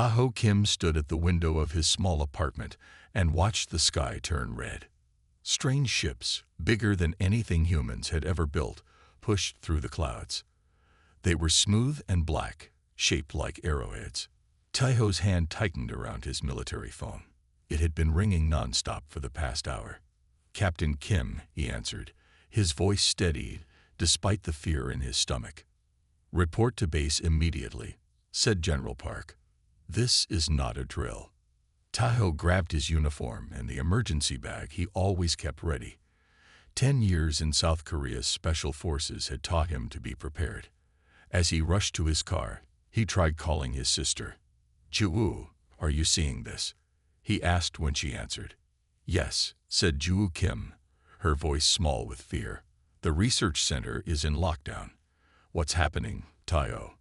Tahoe Kim stood at the window of his small apartment and watched the sky turn red. Strange ships, bigger than anything humans had ever built, pushed through the clouds. They were smooth and black, shaped like arrowheads. Tahoe's hand tightened around his military phone. It had been ringing nonstop for the past hour. "Captain Kim," he answered, his voice steady despite the fear in his stomach. "Report to base immediately," said General Park. "This is not a drill." Tahoe grabbed his uniform and the emergency bag he always kept ready. 10 years in South Korea's special forces had taught him to be prepared. As he rushed to his car, he tried calling his sister. "Ju-woo, are you seeing this?" he asked when she answered. "Yes," said Ju Kim, her voice small with fear. "The research center is in lockdown." "What's happening, Tahoe?"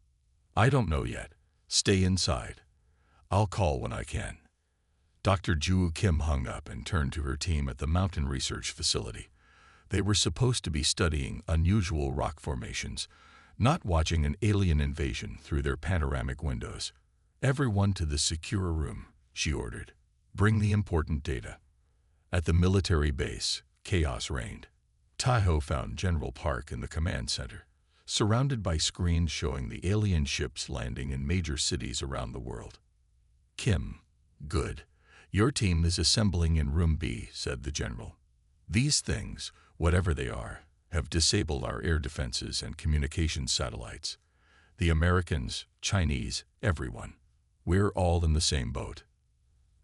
"I don't know yet. Stay inside. I'll call when I can." Dr. Ju Kim hung up and turned to her team at the mountain research facility. They were supposed to be studying unusual rock formations, not watching an alien invasion through their panoramic windows. "Everyone to the secure room," she ordered. "Bring the important data." At the military base, chaos reigned. Tahoe found General Park in the command center, surrounded by screens showing the alien ships landing in major cities around the world. "Kim, good. Your team is assembling in Room B," said the general. "These things, whatever they are, have disabled our air defenses and communications satellites. The Americans, Chinese, everyone. We're all in the same boat."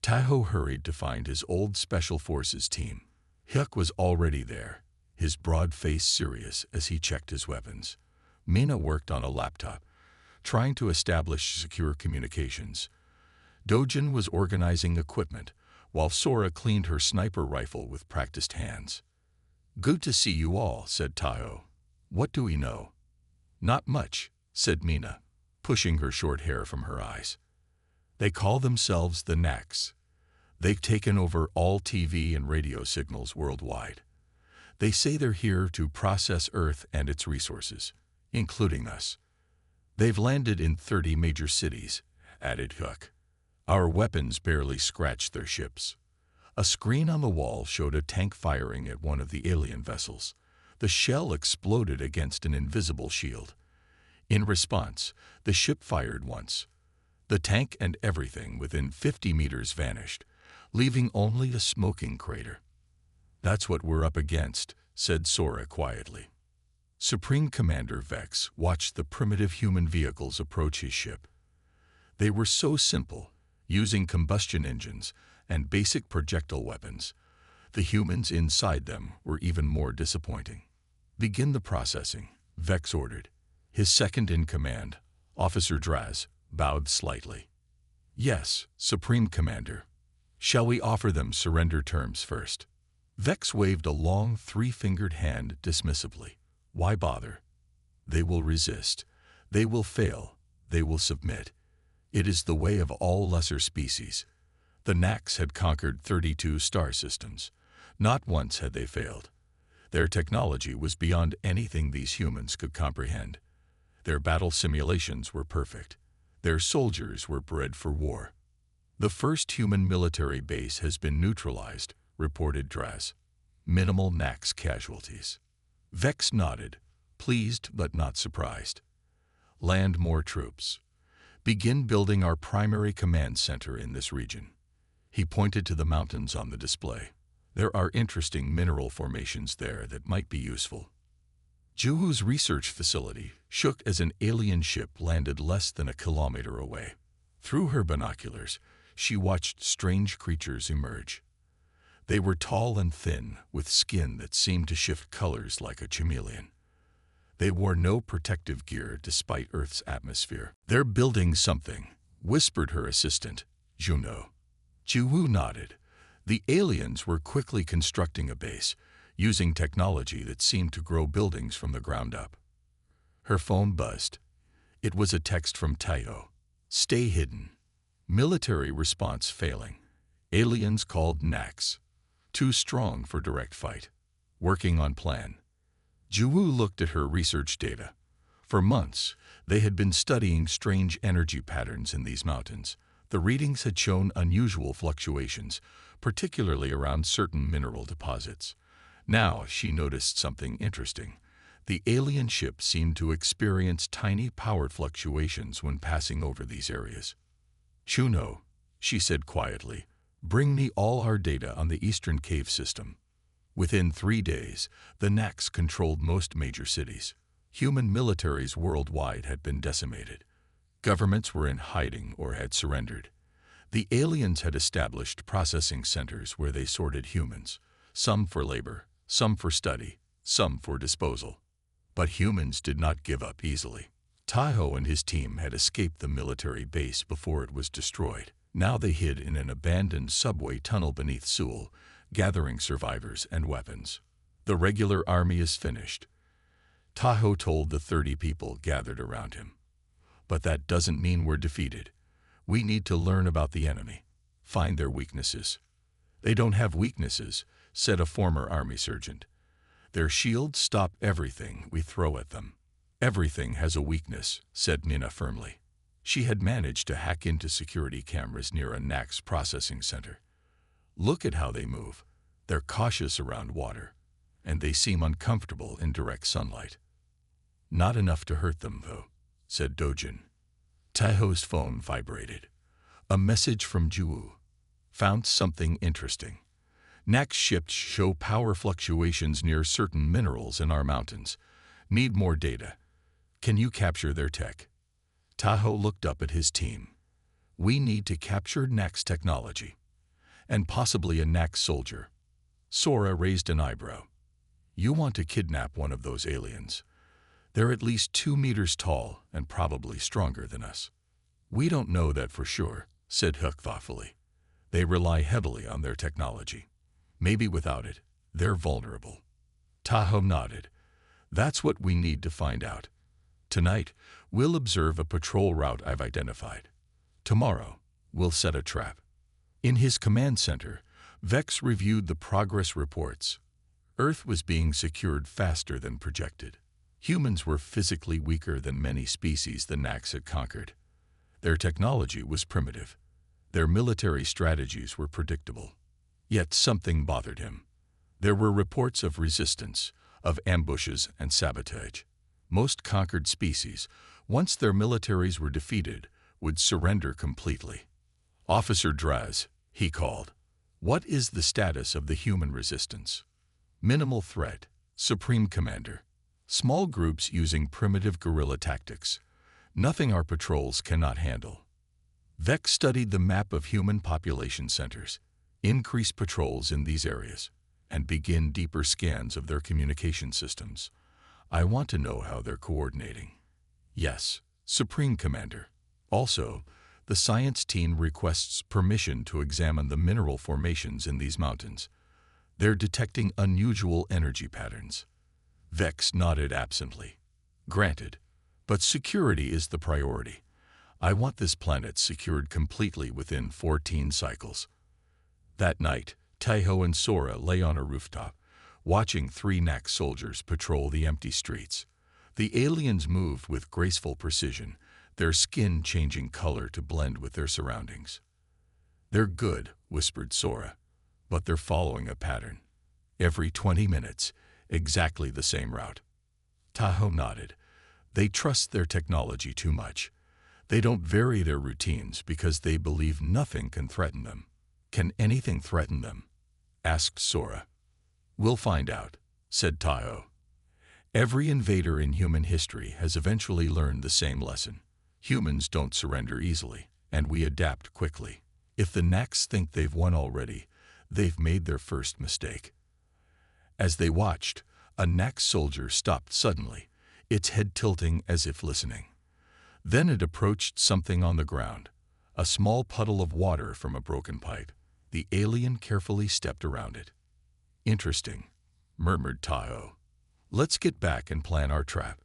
Tahoe hurried to find his old Special Forces team. Hyuk was already there, his broad face serious as he checked his weapons. Mina worked on a laptop, trying to establish secure communications. Dojin was organizing equipment, while Sora cleaned her sniper rifle with practiced hands. "Good to see you all," said Tahoe. "What do we know?" "Not much," said Mina, pushing her short hair from her eyes. "They call themselves the Nax. They've taken over all TV and radio signals worldwide. They say they're here to process Earth and its resources, including us. They've landed in 30 major cities," added Hyuk. "Our weapons barely scratched their ships." A screen on the wall showed a tank firing at one of the alien vessels. The shell exploded against an invisible shield. In response, the ship fired once. The tank and everything within 50 meters vanished, leaving only a smoking crater. "That's what we're up against," said Sora quietly. Supreme Commander Vex watched the primitive human vehicles approach his ship. They were so simple, using combustion engines and basic projectile weapons. The humans inside them were even more disappointing. "Begin the processing," Vex ordered. His second-in-command, Officer Draz, bowed slightly. "Yes, Supreme Commander. Shall we offer them surrender terms first?" Vex waved a long, three-fingered hand dismissively. "Why bother? They will resist. They will fail. They will submit. It is the way of all lesser species. The Nax had conquered 32 star systems. Not once had they failed. Their technology was beyond anything these humans could comprehend. Their battle simulations were perfect. Their soldiers were bred for war." "The first human military base has been neutralized," reported Draz. "Minimal Nax casualties." Vex nodded, pleased but not surprised. "Land more troops. Begin building our primary command center in this region." He pointed to the mountains on the display. "There are interesting mineral formations there that might be useful." Juhu's research facility shook as an alien ship landed less than a kilometer away. Through her binoculars, she watched strange creatures emerge. They were tall and thin, with skin that seemed to shift colors like a chameleon. They wore no protective gear despite Earth's atmosphere. "They're building something," whispered her assistant, Juno. Juhu nodded. The aliens were quickly constructing a base, using technology that seemed to grow buildings from the ground up. Her phone buzzed. It was a text from Tahoe. "Stay hidden. Military response failing. Aliens called Nax. Too strong for direct fight. Working on plan." Juhu looked at her research data. For months, they had been studying strange energy patterns in these mountains, The readings had shown unusual fluctuations, particularly around certain mineral deposits. Now she noticed something interesting. The alien ship seemed to experience tiny power fluctuations when passing over these areas. "Chuno," she said quietly, "bring me all our data on the Eastern Cave System." Within 3 days, the Nax controlled most major cities. Human militaries worldwide had been decimated. Governments were in hiding or had surrendered. The aliens had established processing centers where they sorted humans, some for labor, some for study, some for disposal. But humans did not give up easily. Taiho and his team had escaped the military base before it was destroyed. Now they hid in an abandoned subway tunnel beneath Seoul, gathering survivors and weapons. "The regular army is finished," Taiho told the 30 people gathered around him. "But that doesn't mean we're defeated. We need to learn about the enemy, find their weaknesses." "They don't have weaknesses," said a former army sergeant. "Their shields stop everything we throw at them." "Everything has a weakness," said Nina firmly. She had managed to hack into security cameras near a Nax processing center. "Look at how they move. They're cautious around water, and they seem uncomfortable in direct sunlight." "Not enough to hurt them, though," said Dojin. Taiho's phone vibrated. A message from Juwu. "Found something interesting. Nax ships show power fluctuations near certain minerals in our mountains. Need more data. Can you capture their tech?" Taiho looked up at his team. "We need to capture Nax technology. And possibly a Nax soldier." Sora raised an eyebrow. "You want to kidnap one of those aliens? They're at least 2 meters tall and probably stronger than us." "We don't know that for sure," said Hook thoughtfully. "They rely heavily on their technology. Maybe without it, they're vulnerable." Taiho nodded. "That's what we need to find out. Tonight, we'll observe a patrol route I've identified. Tomorrow, we'll set a trap." In his command center, Vex reviewed the progress reports. Earth was being secured faster than projected. Humans were physically weaker than many species the Nax had conquered. Their technology was primitive. Their military strategies were predictable. Yet something bothered him. There were reports of resistance, of ambushes and sabotage. Most conquered species, once their militaries were defeated, would surrender completely. "Officer Draz," he called, "what is the status of the human resistance?" "Minimal threat, Supreme Commander. Small groups using primitive guerrilla tactics. Nothing our patrols cannot handle." Vex studied the map of human population centers. "Increase patrols in these areas, and begin deeper scans of their communication systems. I want to know how they're coordinating." "Yes, Supreme Commander." Also, the science team requests permission to examine the mineral formations in these mountains. They're detecting unusual energy patterns. Vex nodded absently. "Granted, but security is the priority. I want this planet secured completely within 14 cycles." That night, Taiho and Sora lay on a rooftop, watching 3 Nax soldiers patrol the empty streets. The aliens moved with graceful precision, their skin changing color to blend with their surroundings. "They're good," whispered Sora, "but they're following a pattern. Every 20 minutes, exactly the same route." Taiho nodded. "They trust their technology too much. They don't vary their routines because they believe nothing can threaten them." "Can anything threaten them?" asked Sora. "We'll find out," said Taiho. "Every invader in human history has eventually learned the same lesson. Humans don't surrender easily, and we adapt quickly. If the Nax think they've won already, they've made their first mistake." As they watched, a Nax soldier stopped suddenly, its head tilting as if listening. Then it approached something on the ground, a small puddle of water from a broken pipe. The alien carefully stepped around it. "Interesting," murmured Taiho. "Let's get back and plan our trap.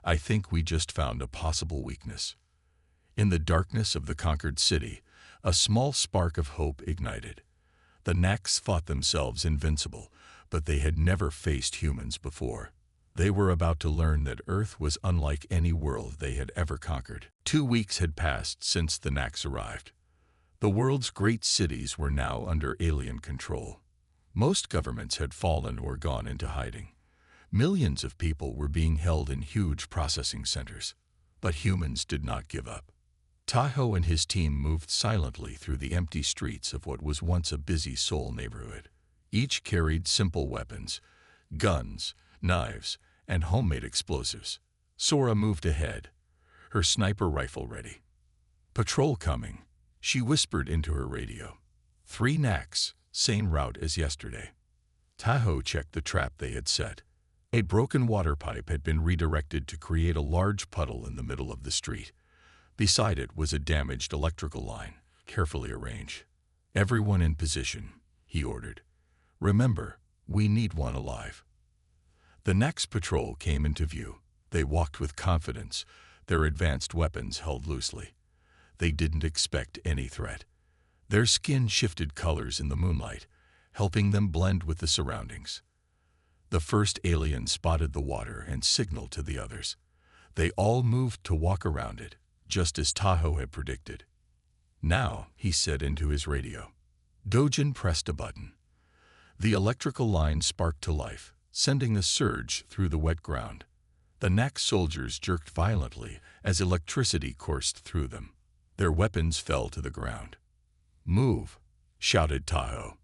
I think we just found a possible weakness." In the darkness of the conquered city, a small spark of hope ignited. The Nax thought themselves invincible, but they had never faced humans before. They were about to learn that Earth was unlike any world they had ever conquered. 2 weeks had passed since the Nax arrived. The world's great cities were now under alien control. Most governments had fallen or gone into hiding. Millions of people were being held in huge processing centers. But humans did not give up. Tahoe and his team moved silently through the empty streets of what was once a busy Seoul neighborhood. Each carried simple weapons, guns, knives, and homemade explosives. Sora moved ahead, her sniper rifle ready. "Patrol coming," she whispered into her radio. 3 knacks, same route as yesterday. Tahoe checked the trap they had set. A broken water pipe had been redirected to create a large puddle in the middle of the street. Beside it was a damaged electrical line, carefully arranged. "Everyone in position," he ordered. "Remember, we need one alive." The next patrol came into view. They walked with confidence, their advanced weapons held loosely. They didn't expect any threat. Their skin shifted colors in the moonlight, helping them blend with the surroundings. The first alien spotted the water and signaled to the others. They all moved to walk around it, just as Tahoe had predicted. "Now," he said into his radio. Dojin pressed a button. The electrical line sparked to life, sending a surge through the wet ground. The Nak soldiers jerked violently as electricity coursed through them. Their weapons fell to the ground. "Move," shouted Tahoe.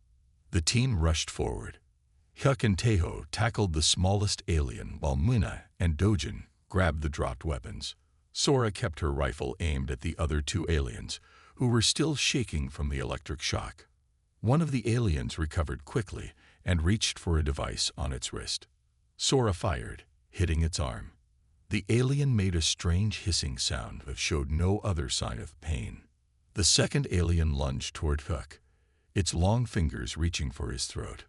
The team rushed forward. Hyuk and Tahoe tackled the smallest alien while Muna and Dojin grabbed the dropped weapons. Sora kept her rifle aimed at the other 2 aliens, who were still shaking from the electric shock. One of the aliens recovered quickly and reached for a device on its wrist. Sora fired, hitting its arm. The alien made a strange hissing sound but showed no other sign of pain. The second alien lunged toward Hyuk, its long fingers reaching for his throat.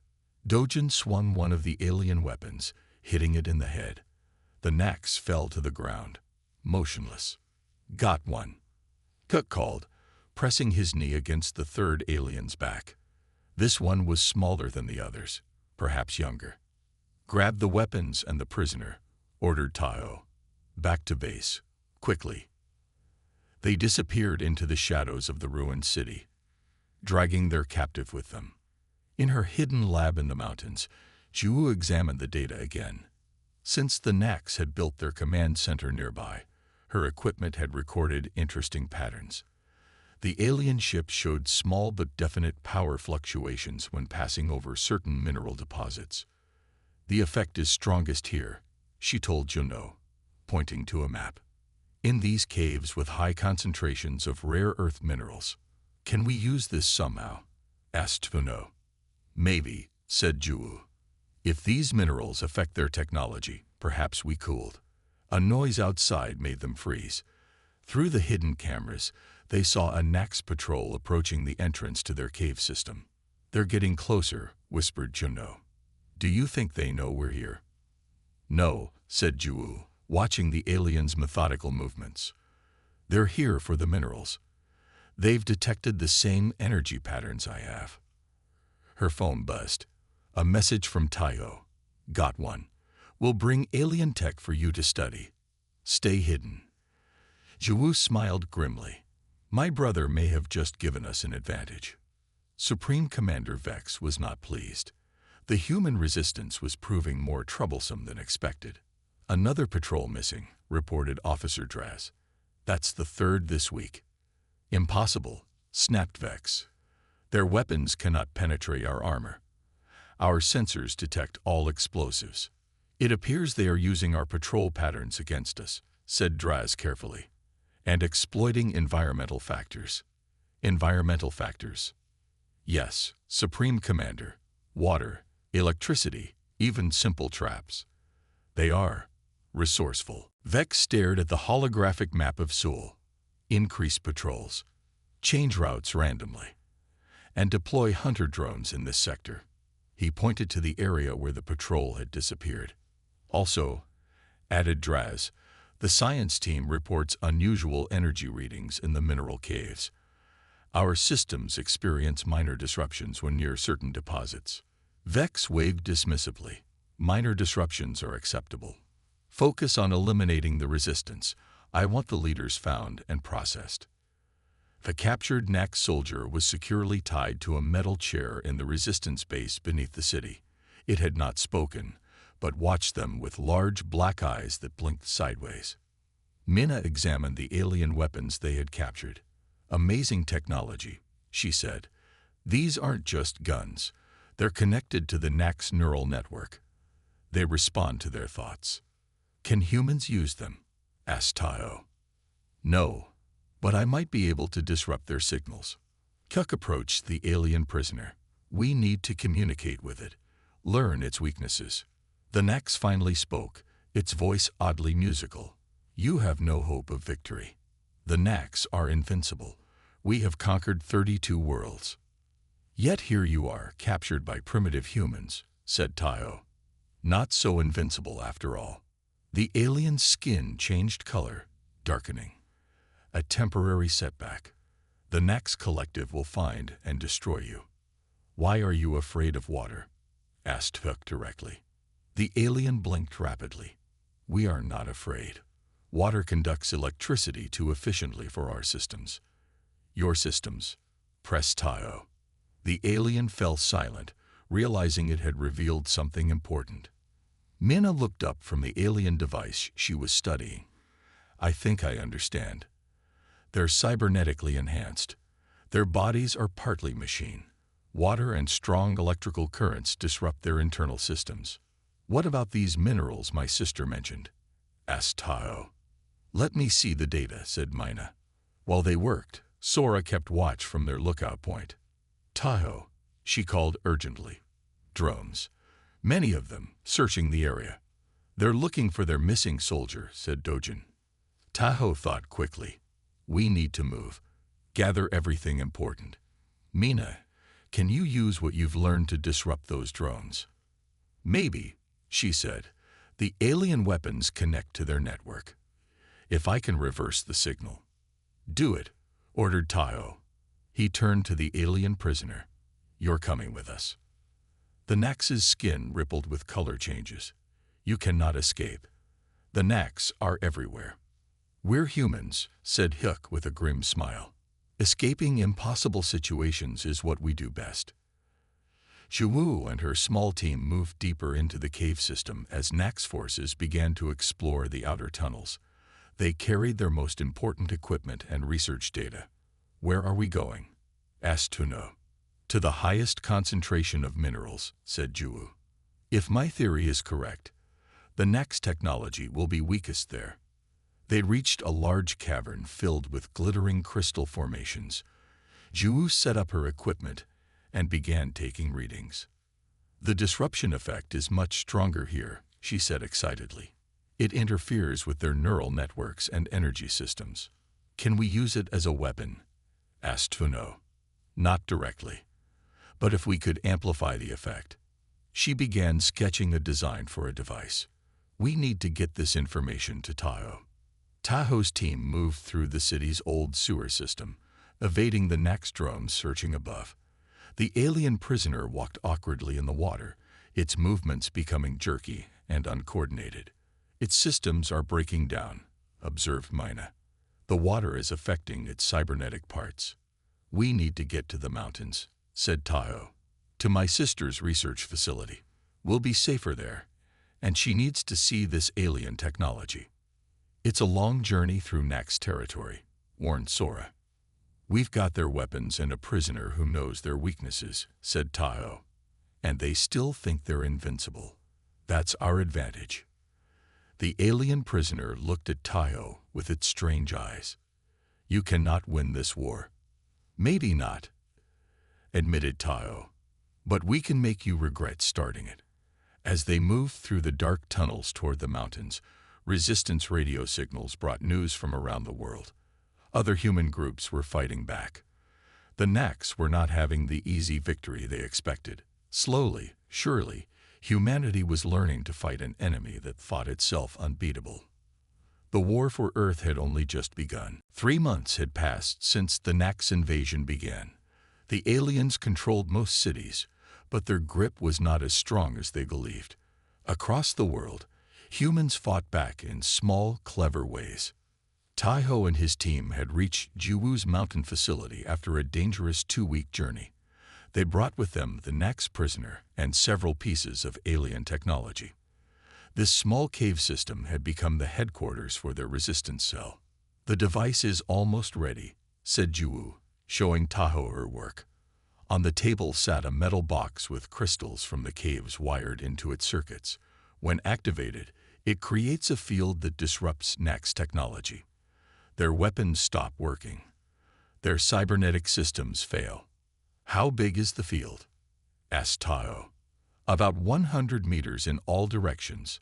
Dojin swung one of the alien weapons, hitting it in the head. The Naks fell to the ground, motionless. "Got one," Hyuk called, pressing his knee against the third alien's back. This one was smaller than the others, perhaps younger. "Grab the weapons and the prisoner," ordered Tahoe. "Back to base, quickly." They disappeared into the shadows of the ruined city, dragging their captive with them. In her hidden lab in the mountains, Ju examined the data again. Since the Naks had built their command center nearby, her equipment had recorded interesting patterns. The alien ship showed small but definite power fluctuations when passing over certain mineral deposits. "The effect is strongest here," she told Juno, pointing to a map. "In these caves with high concentrations of rare earth minerals. Can we use this somehow?" asked Juno. "Maybe," said Ju. "If these minerals affect their technology, perhaps we cooled." A noise outside made them freeze. Through the hidden cameras, they saw a Nax patrol approaching the entrance to their cave system. "They're getting closer," whispered Juno. "Do you think they know we're here?" "No," said Ju, watching the aliens' methodical movements. "They're here for the minerals. They've detected the same energy patterns I have." Her phone buzzed. A message from Tahoe. "Got one. We'll bring alien tech for you to study. Stay hidden." Ju smiled grimly. "My brother may have just given us an advantage." Supreme Commander Vex was not pleased. The human resistance was proving more troublesome than expected. "Another patrol missing," reported Officer Draz. "That's the 3rd this week." "Impossible," snapped Vex. "Their weapons cannot penetrate our armor. Our sensors detect all explosives." "It appears they are using our patrol patterns against us," said Draz carefully. "And exploiting environmental factors." "Environmental factors?" "Yes, Supreme Commander. Water, electricity, even simple traps. They are resourceful." Vex stared at the holographic map of Seoul. "Increase patrols. Change routes randomly. And deploy hunter drones in this sector." He pointed to the area where the patrol had disappeared. "Also," added Draz, "the science team reports unusual energy readings in the mineral caves. Our systems experience minor disruptions when near certain deposits." Vex waved dismissively. "Minor disruptions are acceptable. Focus on eliminating the resistance. I want the leaders found and processed." The captured Nax soldier was securely tied to a metal chair in the resistance base beneath the city. It had not spoken, but watched them with large black eyes that blinked sideways. Minna examined the alien weapons they had captured. "Amazing technology," she said. "These aren't just guns. They're connected to the Nax neural network. They respond to their thoughts." "Can humans use them?" asked Tayo. "No, but I might be able to disrupt their signals." Kuk approached the alien prisoner. "We need to communicate with it, learn its weaknesses." The Nax finally spoke, its voice oddly musical. "You have no hope of victory. The Nax are invincible. We have conquered 32 worlds. Yet here you are, captured by primitive humans," said Tayo. "Not so invincible after all." The alien's skin changed color, darkening. "A temporary setback. The Nax Collective will find and destroy you." "Why are you afraid of water?" asked Hook directly. The alien blinked rapidly. "We are not afraid. Water conducts electricity too efficiently for our systems." "Your systems," pressed Tayo. The alien fell silent, realizing it had revealed something important. Minna looked up from the alien device she was studying. "I think I understand. They're cybernetically enhanced. Their bodies are partly machine. Water and strong electrical currents disrupt their internal systems." "What about these minerals my sister mentioned?" asked Tayo. "Let me see the data," said Minna. While they worked, Sora kept watch from their lookout point. "Tayo," she called urgently. "Drones. Many of them, searching the area." "They're looking for their missing soldier," said Dojin. Tayo thought quickly. "We need to move. Gather everything important. Mina, can you use what you've learned to disrupt those drones?" "Maybe," she said. "The alien weapons connect to their network. If I can reverse the signal." "Do it," ordered Tayo. He turned to the alien prisoner. "You're coming with us." The Nax's skin rippled with color changes. "You cannot escape. The Nax are everywhere." "We're humans," said Hook with a grim smile. "Escaping impossible situations is what we do best." Zhuwu and her small team moved deeper into the cave system as Nax forces began to explore the outer tunnels. They carried their most important equipment and research data. "Where are we going?" asked Tuno. "To the highest concentration of minerals," said Zhuwu. "If my theory is correct, the Nax technology will be weakest there." They reached a large cavern filled with glittering crystal formations. Zhuwu set up her equipment and began taking readings. "The disruption effect is much stronger here," she said excitedly. "It interferes with their neural networks and energy systems." "Can we use it as a weapon?" asked Tuno. "Not directly, but if we could amplify the effect." She began sketching a design for a device. "We need to get this information to Tayo." Taho's team moved through the city's old sewer system, evading the Nax drones searching above. The alien prisoner walked awkwardly in the water, its movements becoming jerky and uncoordinated. "Its systems are breaking down," observed Mina. "The water is affecting its cybernetic parts." "We need to get to the mountains," said Tayo. "To my sister's research facility. We'll be safer there, and she needs to see this alien technology." "It's a long journey through Nax territory," warned Sora. "We've got their weapons and a prisoner who knows their weaknesses," said Tayo. "And they still think they're invincible. That's our advantage." The alien prisoner looked at Tayo with its strange eyes. "You cannot win this war." "Maybe not," admitted Tayo, "but we can make you regret starting it." As they moved through the dark tunnels toward the mountains, resistance radio signals brought news from around the world. Other human groups were fighting back. The Nax were not having the easy victory they expected. Slowly, surely, humanity was learning to fight an enemy that thought itself unbeatable. The war for Earth had only just begun. 3 months had passed since the Nax invasion began. The aliens controlled most cities, but their grip was not as strong as they believed. Across the world, humans fought back in small, clever ways. Taiho and his team had reached Jiwu's mountain facility after a dangerous 2-week journey. They brought with them the Nax prisoner and several pieces of alien technology. This small cave system had become the headquarters for their resistance cell. "The device is almost ready," said Jiwu, showing Tahoe her work. On the table sat a metal box with crystals from the caves wired into its circuits. When activated, it creates a field that disrupts Nax technology. Their weapons stop working. Their cybernetic systems fail. "How big is the field?" asked Tahoe. "About 100 meters in all directions.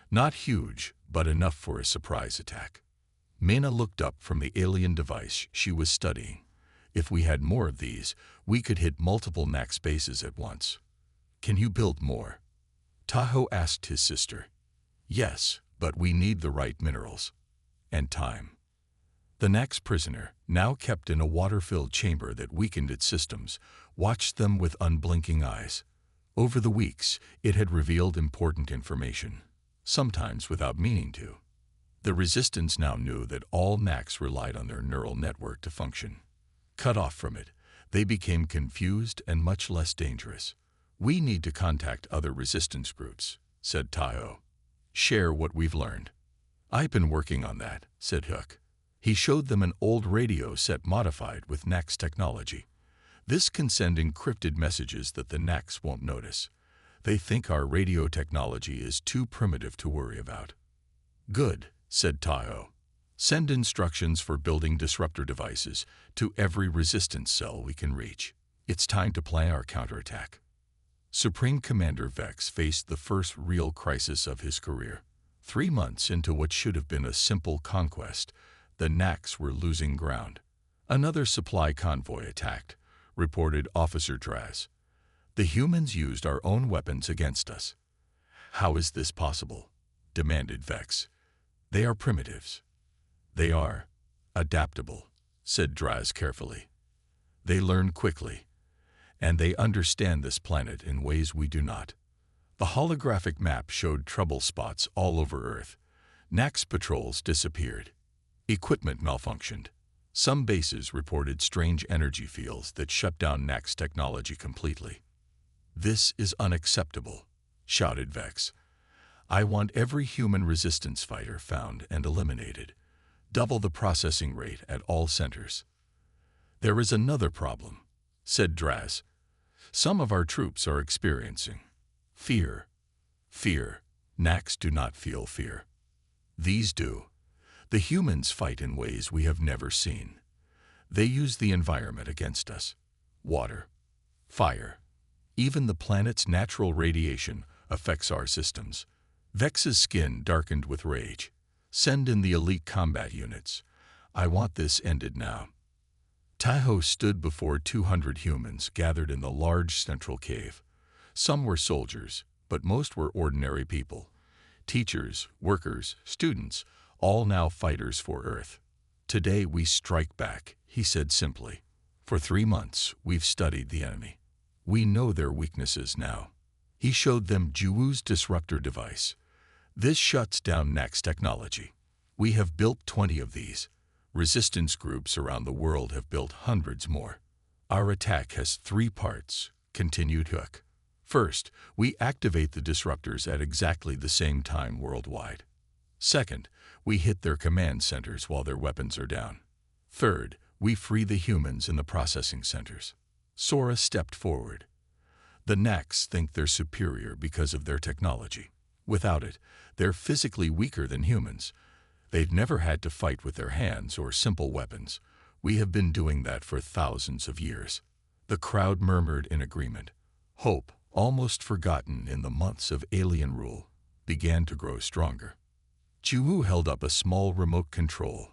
Not huge, but enough for a surprise attack." Mena looked up from the alien device she was studying. "If we had more of these, we could hit multiple Nax bases at once." "Can you build more?" Tahoe asked his sister. "Yes, but we need the right minerals. And time." The Nax prisoner, now kept in a water-filled chamber that weakened its systems, watched them with unblinking eyes. Over the weeks, it had revealed important information, sometimes without meaning to. The resistance now knew that all Nax relied on their neural network to function. Cut off from it, they became confused and much less dangerous. "We need to contact other resistance groups," said Tahoe. "Share what we've learned." "I've been working on that," said Hook. He showed them an old radio set modified with Nax technology. "This can send encrypted messages that the Nax won't notice. They think our radio technology is too primitive to worry about." "Good," said Tahoe. "Send instructions for building disruptor devices to every resistance cell we can reach. It's time to plan our counterattack." Supreme Commander Vex faced the first real crisis of his career. 3 months into what should have been a simple conquest, the Nax were losing ground. "Another supply convoy attacked," reported Officer Draz. "The humans used our own weapons against us." "How is this possible?" demanded Vex. "They are primitives." "They are adaptable," said Draz carefully. "They learn quickly, and they understand this planet in ways we do not." The holographic map showed trouble spots all over Earth. Nax patrols disappeared. Equipment malfunctioned. Some bases reported strange energy fields that shut down Nax technology completely. "This is unacceptable," shouted Vex. "I want every human resistance fighter found and eliminated. Double the processing rate at all centers." "There is another problem," said Draz. "Some of our troops are experiencing fear." "Fear. Nax do not feel fear. These do. The humans fight in ways we have never seen. They use the environment against us. Water, fire, even the planet's natural radiation affects our systems." Vex's skin darkened with rage. "Send in the elite combat units. I want this ended now." Tahoe stood before 200 humans gathered in the large central cave. Some were soldiers, but most were ordinary people. Teachers, workers, students, all now fighters for Earth. "Today we strike back," he said simply. "For 3 months we've studied the enemy. We know their weaknesses now." He showed them Jiwu's disruptor device. "This shuts down Nax technology. We have built 20 of these. Resistance groups around the world have built hundreds more. Our attack has 3 parts," continued Hook. "First, we activate the disruptors at exactly the same time worldwide. Second, we hit their command centers while their weapons are down. Third, we free the humans in the processing centers." Sora stepped forward. "The Nax think they're superior because of their technology. Without it, they're physically weaker than humans. They've never had to fight with their hands or simple weapons. We have been doing that for thousands of years." The crowd murmured in agreement. Hope, almost forgotten in the months of alien rule, began to grow stronger. Jiwu held up a small remote control.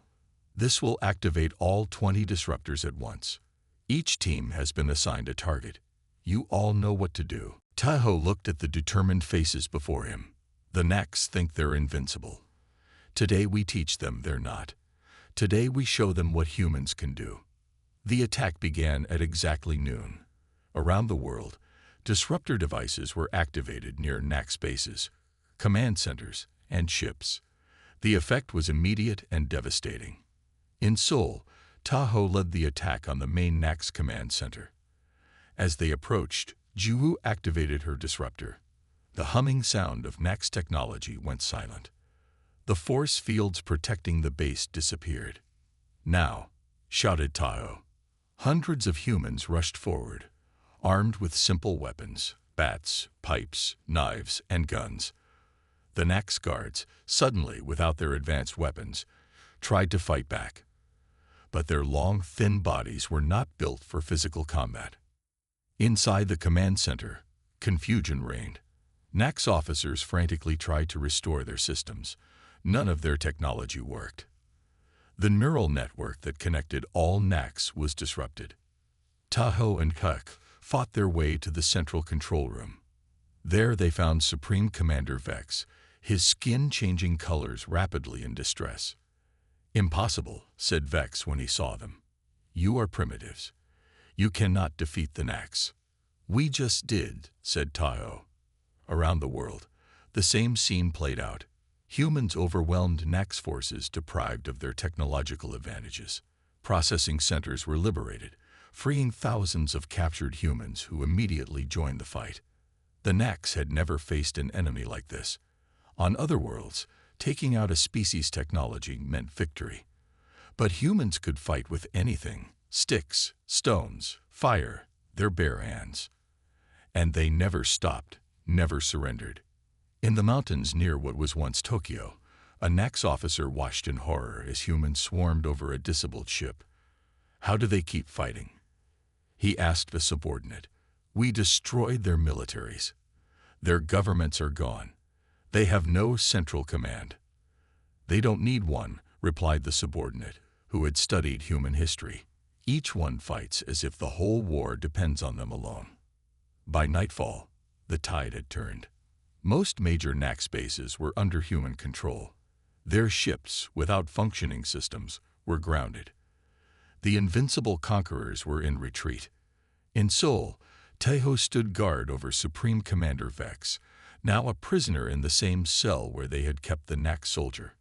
"This will activate all 20 disruptors at once. Each team has been assigned a target. You all know what to do." Tahoe looked at the determined faces before him. "The Nax think they're invincible. Today we teach them they're not. Today we show them what humans can do." The attack began at exactly noon. Around the world, disruptor devices were activated near Nax bases, command centers, and ships. The effect was immediate and devastating. In Seoul, Tahoe led the attack on the main Nax command center. As they approached, Jiwoo activated her disruptor. The humming sound of Nax technology went silent. The force fields protecting the base disappeared. "Now," shouted Tahoe. Hundreds of humans rushed forward, armed with simple weapons, bats, pipes, knives, and guns. The Nax guards, suddenly without their advanced weapons, tried to fight back. But their long, thin bodies were not built for physical combat. Inside the command center, confusion reigned. Nax officers frantically tried to restore their systems. None of their technology worked. The neural network that connected all Nax was disrupted. Tahoe and Kuk fought their way to the central control room. There they found Supreme Commander Vex, his skin changing colors rapidly in distress. "Impossible," said Vex when he saw them. "You are primitives. You cannot defeat the Nax." "We just did," said Tahoe. Around the world, the same scene played out. Humans overwhelmed Nax forces deprived of their technological advantages. Processing centers were liberated, freeing thousands of captured humans who immediately joined the fight. The Nax had never faced an enemy like this. On other worlds, taking out a species' technology meant victory. But humans could fight with anything: sticks, stones, fire, their bare hands. And they never stopped, never surrendered. In the mountains near what was once Tokyo, a Nax officer watched in horror as humans swarmed over a disabled ship. "How do they keep fighting?" he asked a subordinate. "We destroyed their militaries. Their governments are gone. They have no central command." "They don't need one," replied the subordinate, who had studied human history. "Each one fights as if the whole war depends on them alone." By nightfall, the tide had turned. Most major Nax bases were under human control. Their ships, without functioning systems, were grounded. The Invincible conquerors were in retreat. In Seoul, Tahoe stood guard over Supreme Commander Vex, now a prisoner in the same cell where they had kept the Nax soldier.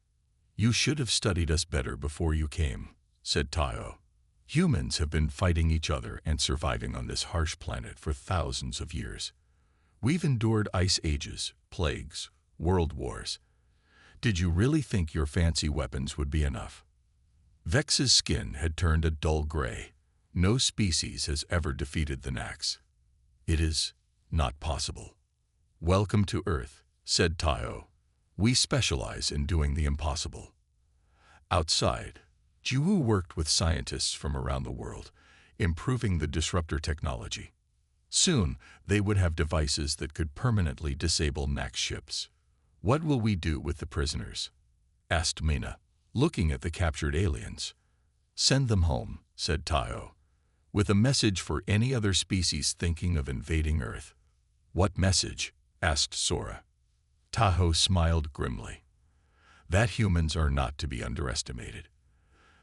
"You should have studied us better before you came," said Tahoe. "Humans have been fighting each other and surviving on this harsh planet for thousands of years. We've endured ice ages, plagues, world wars. Did you really think your fancy weapons would be enough?" Vex's skin had turned a dull gray. No species has ever defeated the Nax. "It is not possible." "Welcome to Earth," said Tahoe. "We specialize in doing the impossible." Outside, Jiwoo worked with scientists from around the world, improving the disruptor technology. Soon, they would have devices that could permanently disable Nax ships. "What will we do with the prisoners?" asked Mina, looking at the captured aliens. "Send them home," said Tahoe, "with a message for any other species thinking of invading Earth." "What message?" asked Sora. Tahoe smiled grimly. "That humans are not to be underestimated.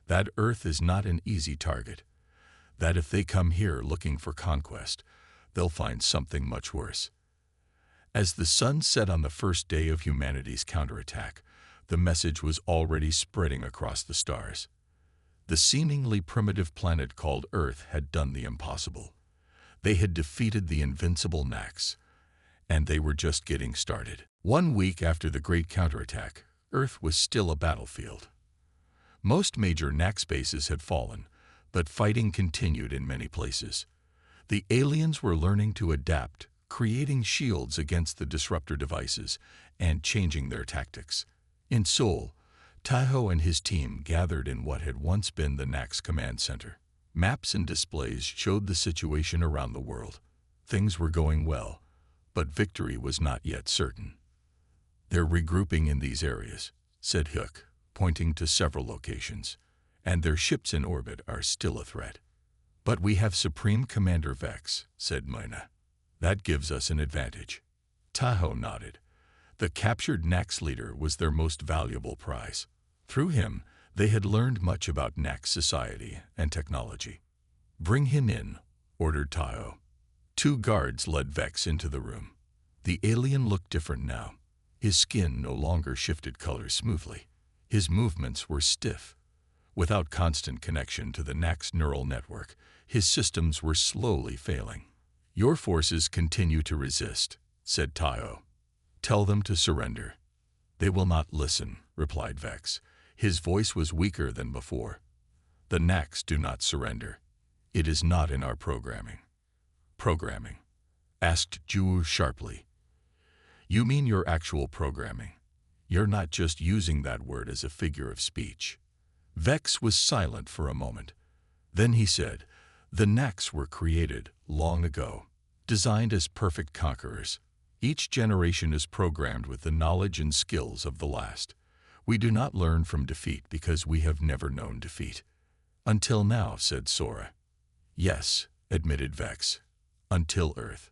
That Earth is not an easy target. That if they come here looking for conquest, they'll find something much worse." As the sun set on the first day of humanity's counterattack, the message was already spreading across the stars. The seemingly primitive planet called Earth had done the impossible. They had defeated the Invincible Nax, and they were just getting started. 1 week after the great counterattack, Earth was still a battlefield. Most major Nax bases had fallen, but fighting continued in many places. The aliens were learning to adapt, creating shields against the disruptor devices and changing their tactics. In Seoul, Tahoe and his team gathered in what had once been the Nax command center. Maps and displays showed the situation around the world. Things were going well, but victory was not yet certain. "They're regrouping in these areas," said Hook, pointing to several locations, "and their ships in orbit are still a threat." "But we have Supreme Commander Vex," said Mina. "That gives us an advantage." Tahoe nodded. The captured Nax leader was their most valuable prize. Through him, they had learned much about Nax society and technology. "Bring him in," ordered Tahoe. 2 guards led Vex into the room. The alien looked different now. His skin no longer shifted colors smoothly. His movements were stiff. Without constant connection to the Nax neural network, his systems were slowly failing. "Your forces continue to resist," said Tayo. "Tell them to surrender." "They will not listen," replied Vex. His voice was weaker than before. "The Nax do not surrender. It is not in our programming." "Programming?" asked Juwu sharply. "You mean your actual programming. You're not just using that word as a figure of speech." Vex was silent for a moment. Then he said, "The Nax were created long ago, designed as perfect conquerors. Each generation is programmed with the knowledge and skills of the last. We do not learn from defeat because we have never known defeat." "Until now," said Sora. "Yes," admitted Vex. "Until Earth."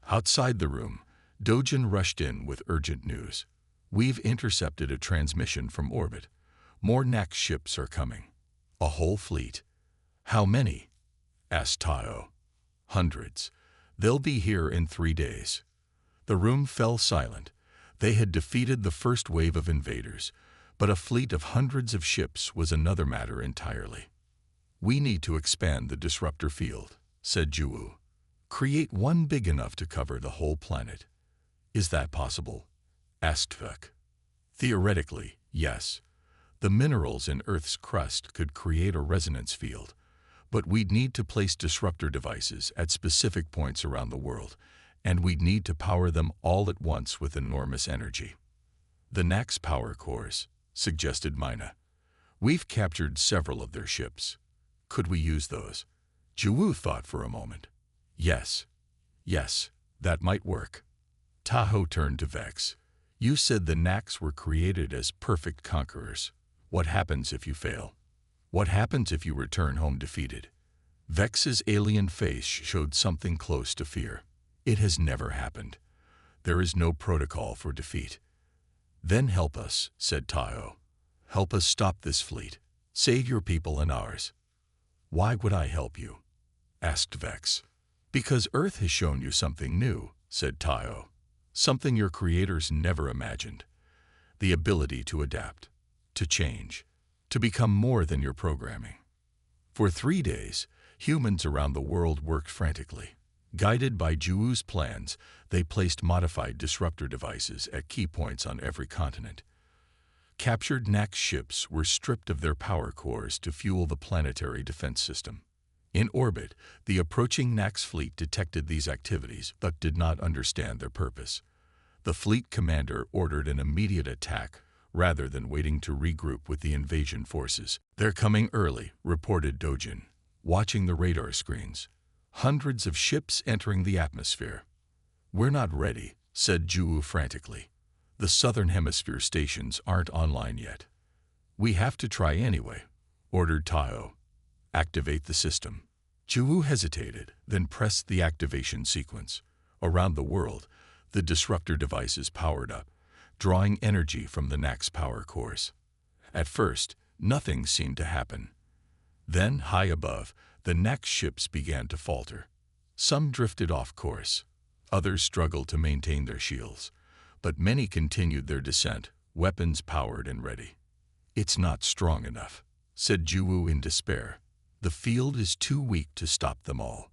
Outside the room, Dojin rushed in with urgent news. "We've intercepted a transmission from orbit. More Nax ships are coming." "A whole fleet?" "How many?" asked Tayo. "Hundreds. They'll be here in 3 days." The room fell silent. They had defeated the first wave of invaders, but a fleet of hundreds of ships was another matter entirely. "We need to expand the disruptor field," said Juwu. "Create one big enough to cover the whole planet." "Is that possible?" asked Vuk. "Theoretically, yes. The minerals in Earth's crust could create a resonance field, but we'd need to place disruptor devices at specific points around the world, and we'd need to power them all at once with enormous energy." "The Nax power cores," suggested Mina. "We've captured several of their ships. Could we use those?" Juwu thought for a moment. Yes, that might work." Taho turned to Vex. "You said the Nax were created as perfect conquerors. What happens if you fail? What happens if you return home defeated?" Vex's alien face showed something close to fear. "It has never happened. There is no protocol for defeat." "Then help us," said Tayo. "Help us stop this fleet. Save your people and ours." "Why would I help you?" asked Vex. "Because Earth has shown you something new," said Tayo. "Something your creators never imagined. The ability to adapt, to change, to become more than your programming." For 3 days, humans around the world worked frantically. Guided by Juwu's plans, they placed modified disruptor devices at key points on every continent. Captured Nax ships were stripped of their power cores to fuel the planetary defense system. In orbit, the approaching Nax fleet detected these activities but did not understand their purpose. The fleet commander ordered an immediate attack rather than waiting to regroup with the invasion forces. "They're coming early," reported Dojin, watching the radar screens. "Hundreds of ships entering the atmosphere." "We're not ready," said Juwu frantically. "The Southern Hemisphere stations aren't online yet." "We have to try anyway," ordered Tayo. "Activate the system." Juwu hesitated, then pressed the activation sequence. Around the world, the disruptor devices powered up, drawing energy from the Nax power cores. At first, nothing seemed to happen. Then, high above, the Nax ships began to falter. Some drifted off course. Others struggled to maintain their shields. But many continued their descent, weapons powered and ready. "It's not strong enough," said Juwu in despair. "The field is too weak to stop them all."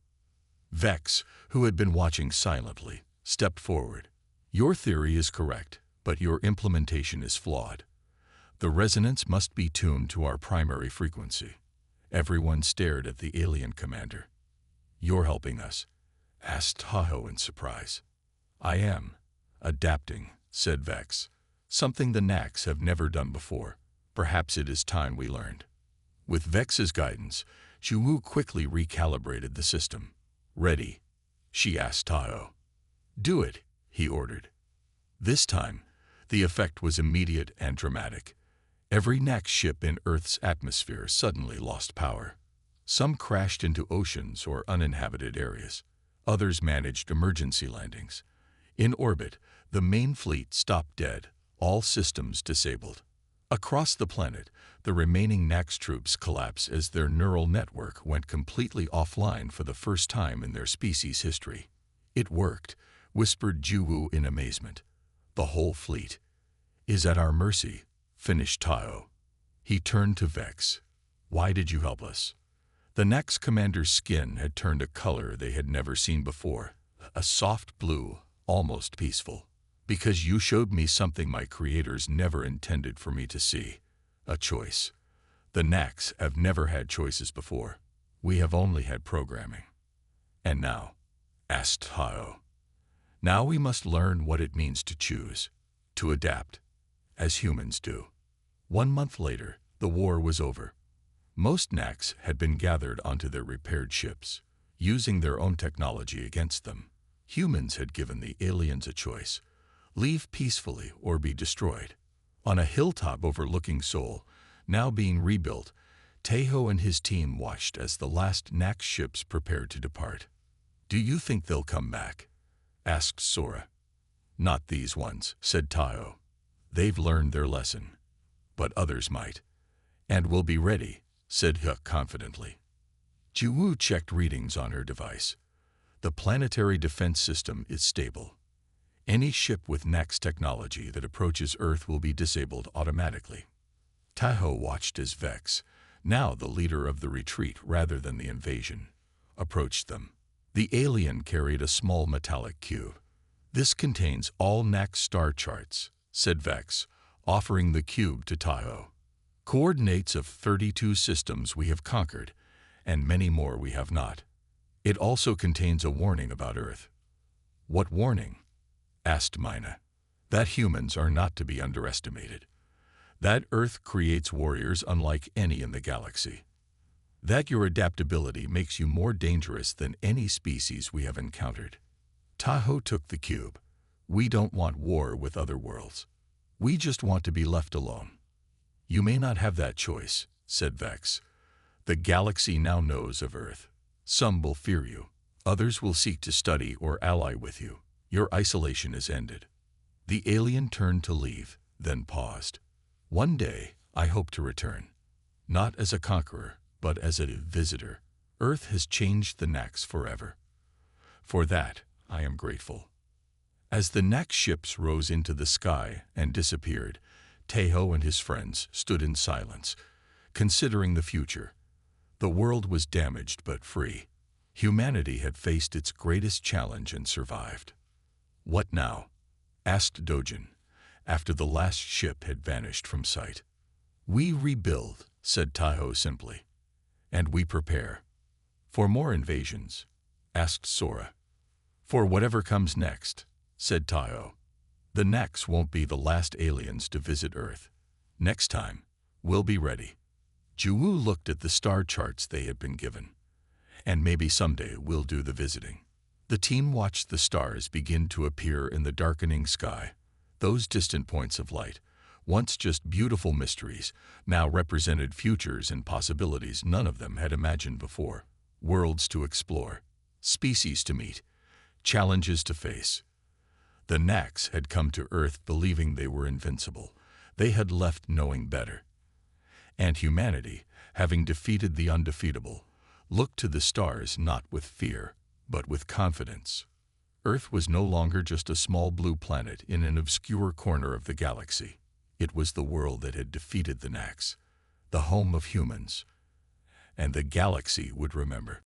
Vex, who had been watching silently, stepped forward. "Your theory is correct, but your implementation is flawed. The resonance must be tuned to our primary frequency." Everyone stared at the alien commander. "You're helping us?" asked Taho in surprise. "I am. Adapting," said Vex. "Something the Nax have never done before. Perhaps it is time we learned." With Vex's guidance, Juwu quickly recalibrated the system. "Ready?" she asked Tayo. "Do it," he ordered. This time, the effect was immediate and dramatic. Every Nax ship in Earth's atmosphere suddenly lost power. Some crashed into oceans or uninhabited areas. Others managed emergency landings. In orbit, the main fleet stopped dead, all systems disabled. Across the planet, the remaining Nax troops collapsed as their neural network went completely offline for the first time in their species' history. "It worked," whispered Juwu in amazement. "The whole fleet is at our mercy," finished Tayo. He turned to Vex. Why did you help us? The next commander's skin had turned a color they had never seen before, a soft blue, almost peaceful. Because you showed me something my creators never intended for me to see, a choice. The Nax have never had choices before. We have only had programming. And now? Asked Tayo. Now we must learn what it means to choose, to adapt, as humans do. 1 month later, the war was over. Most Nax had been gathered onto their repaired ships, using their own technology against them. Humans had given the aliens a choice: leave peacefully or be destroyed. On a hilltop overlooking Seoul, now being rebuilt, Taeho and his team watched as the last Nax ships prepared to depart. Do you think they'll come back? Asked Sora. Not these ones, said Taeho. They've learned their lesson. But others might. And will be ready, said Hyuk confidently. Jiwoo checked readings on her device. The planetary defense system is stable. Any ship with Nax technology that approaches Earth will be disabled automatically. Taeho watched as Vex, now the leader of the retreat rather than the invasion, approached them. The alien carried a small metallic cube. This contains all Nax star charts, said Vex, offering the cube to Taeho. Coordinates of 32 systems we have conquered, and many more we have not. It also contains a warning about Earth. What warning? Asked Mina. That humans are not to be underestimated. That Earth creates warriors unlike any in the galaxy. That your adaptability makes you more dangerous than any species we have encountered. Taeho took the cube. We don't want war with other worlds. We just want to be left alone. You may not have that choice, said Vex. The galaxy now knows of Earth. Some will fear you. Others will seek to study or ally with you. Your isolation is ended. The alien turned to leave, then paused. One day, I hope to return. Not as a conqueror, but as a visitor. Earth has changed the Nax forever. For that, I am grateful. As the Nax ships rose into the sky and disappeared, Taeho and his friends stood in silence, considering the future. The world was damaged but free. Humanity had faced its greatest challenge and survived. What now? Asked Dojin, after the last ship had vanished from sight. We rebuild, said Taeho simply. And we prepare. For more invasions? Asked Sora. For whatever comes next, said Taeho. The Nax won't be the last aliens to visit Earth. Next time, we'll be ready. Jiwoo looked at the star charts they had been given. And maybe someday we'll do the visiting. The team watched the stars begin to appear in the darkening sky. Those distant points of light, once just beautiful mysteries, now represented futures and possibilities none of them had imagined before. Worlds to explore, species to meet, challenges to face. The Nax had come to Earth believing they were invincible. They had left knowing better. And humanity, having defeated the undefeatable, looked to the stars not with fear, but with confidence. Earth was no longer just a small blue planet in an obscure corner of the galaxy. It was the world that had defeated the Nax, the home of humans. And the galaxy would remember.